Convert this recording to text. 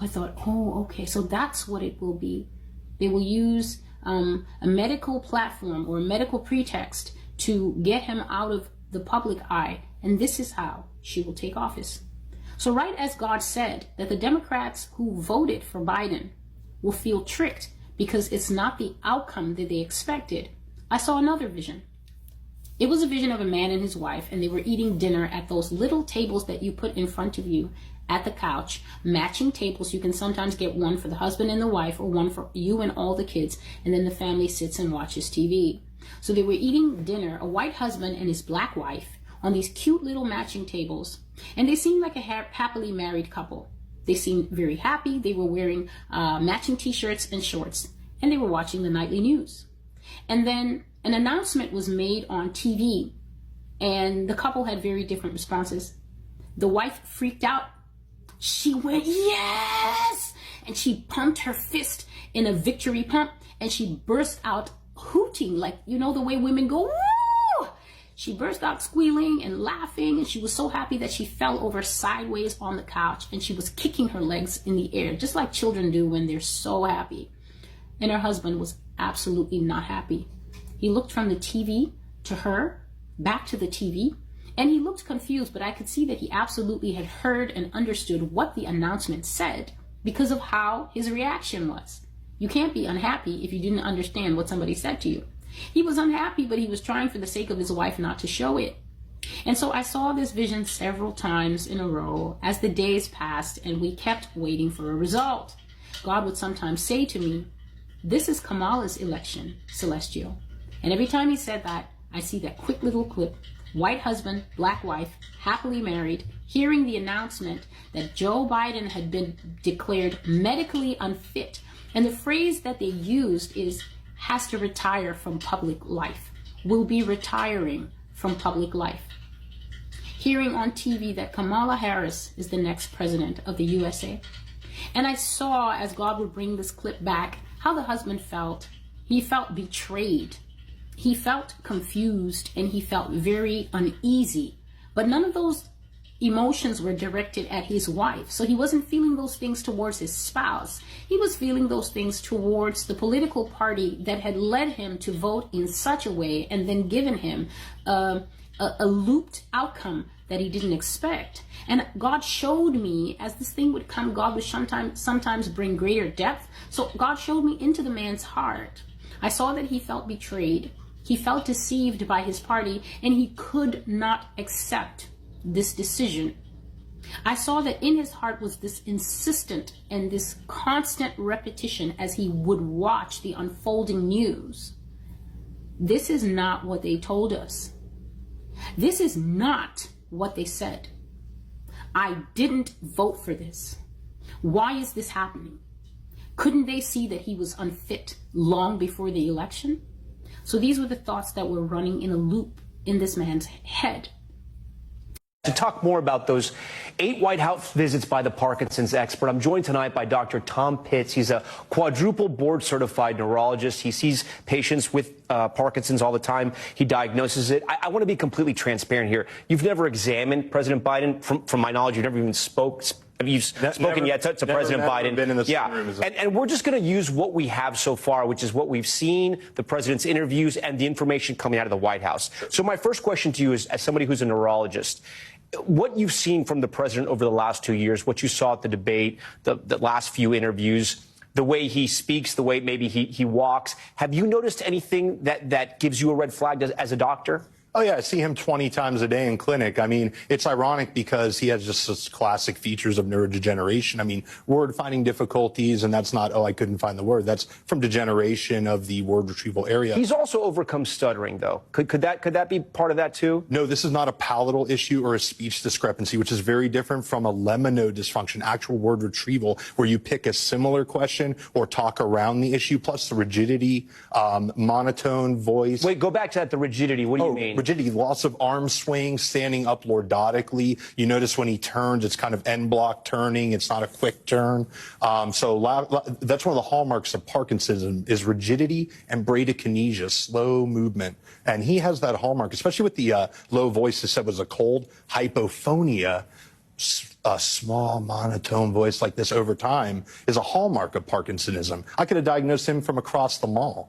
I thought, oh, okay, so that's what it will be. They will use a medical platform or a medical pretext to get him out of the public eye, and this is how she will take office. So right as God said that the Democrats who voted for Biden will feel tricked because it's not the outcome that they expected, I saw another vision. It was a vision of a man and his wife, and they were eating dinner at those little tables that you put in front of you at the couch, matching tables. You can sometimes get one for the husband and the wife, or one for you and all the kids, and then the family sits and watches TV. So they were eating dinner, a white husband and his black wife, on these cute little matching tables, and they seemed like a happily married couple. They seemed very happy. They were wearing matching t-shirts and shorts, and they were watching the nightly news. And then an announcement was made on TV, and the couple had very different responses. The wife freaked out. She went, yes! And she pumped her fist in a victory pump, and she burst out hooting, like, you know, the way women go, woo! She burst out squealing and laughing, and she was so happy that she fell over sideways on the couch, and she was kicking her legs in the air, just like children do when they're so happy. And her husband was absolutely not happy. He looked from the TV to her, back to the TV, and he looked confused, but I could see that he absolutely had heard and understood what the announcement said because of how his reaction was. You can't be unhappy if you didn't understand what somebody said to you. He was unhappy, but he was trying for the sake of his wife not to show it. And so I saw this vision several times in a row as the days passed and we kept waiting for a result. God would sometimes say to me, this is Kamala's election, Celestial. And every time he said that, I see that quick little clip, white husband, black wife, happily married, hearing the announcement that Joe Biden had been declared medically unfit. And the phrase that they used is, has to retire from public life, will be retiring from public life. Hearing on TV that Kamala Harris is the next president of the USA. And I saw, as God would bring this clip back, how the husband felt. He felt betrayed. He felt confused, and he felt very uneasy. But none of those emotions were directed at his wife. So he wasn't feeling those things towards his spouse. He was feeling those things towards the political party that had led him to vote in such a way and then given him a looped outcome that he didn't expect. And God showed me, as this thing would come, God would sometimes bring greater depth. So God showed me into the man's heart. I saw that he felt betrayed. He felt deceived by his party, and he could not accept this decision. I saw that in his heart was this insistent and this constant repetition as he would watch the unfolding news. This is not what they told us. This is not what they said. I didn't vote for this. Why is this happening? Couldn't they see that he was unfit long before the election? So these were the thoughts that were running in a loop in this man's head. To talk more about those 8 White House visits by the Parkinson's expert, I'm joined tonight by Dr. Tom Pitts. He's a quadruple board-certified neurologist. He sees patients with Parkinson's all the time. He diagnoses it. I want to be completely transparent here. You've never examined President Biden. From my knowledge, you've never even spoken yet to President Biden. Been in the same room as and we're just going to use what we have so far, which is what we've seen, the president's interviews, and the information coming out of the White House. So my first question to you is, as somebody who's a neurologist, what you've seen from the president over the last 2 years, what you saw at the debate, the last few interviews, the way he speaks, the way maybe he walks, have you noticed anything that gives you a red flag as a doctor? Oh, yeah, I see him 20 times a day in clinic. I mean, it's ironic because he has just such classic features of neurodegeneration. I mean, word finding difficulties, and that's not, oh, I couldn't find the word. That's from degeneration of the word retrieval area. He's also overcome stuttering, though. Could that be part of that, too? No, this is not a palatal issue or a speech discrepancy, which is very different from a lemino dysfunction, actual word retrieval, where you pick a similar question or talk around the issue, plus the rigidity, monotone voice. Wait, go back to that, the rigidity. What do you mean? Rigidity, loss of arm swing, standing up lordically. You notice when he turns, it's kind of end block turning. It's not a quick turn. So that's one of the hallmarks of Parkinson's is rigidity and bradykinesia, slow movement. And he has that hallmark, especially with the low voice that said was a cold, hypophonia. a small monotone voice like this over time is a hallmark of Parkinsonism. I could have diagnosed him from across the mall.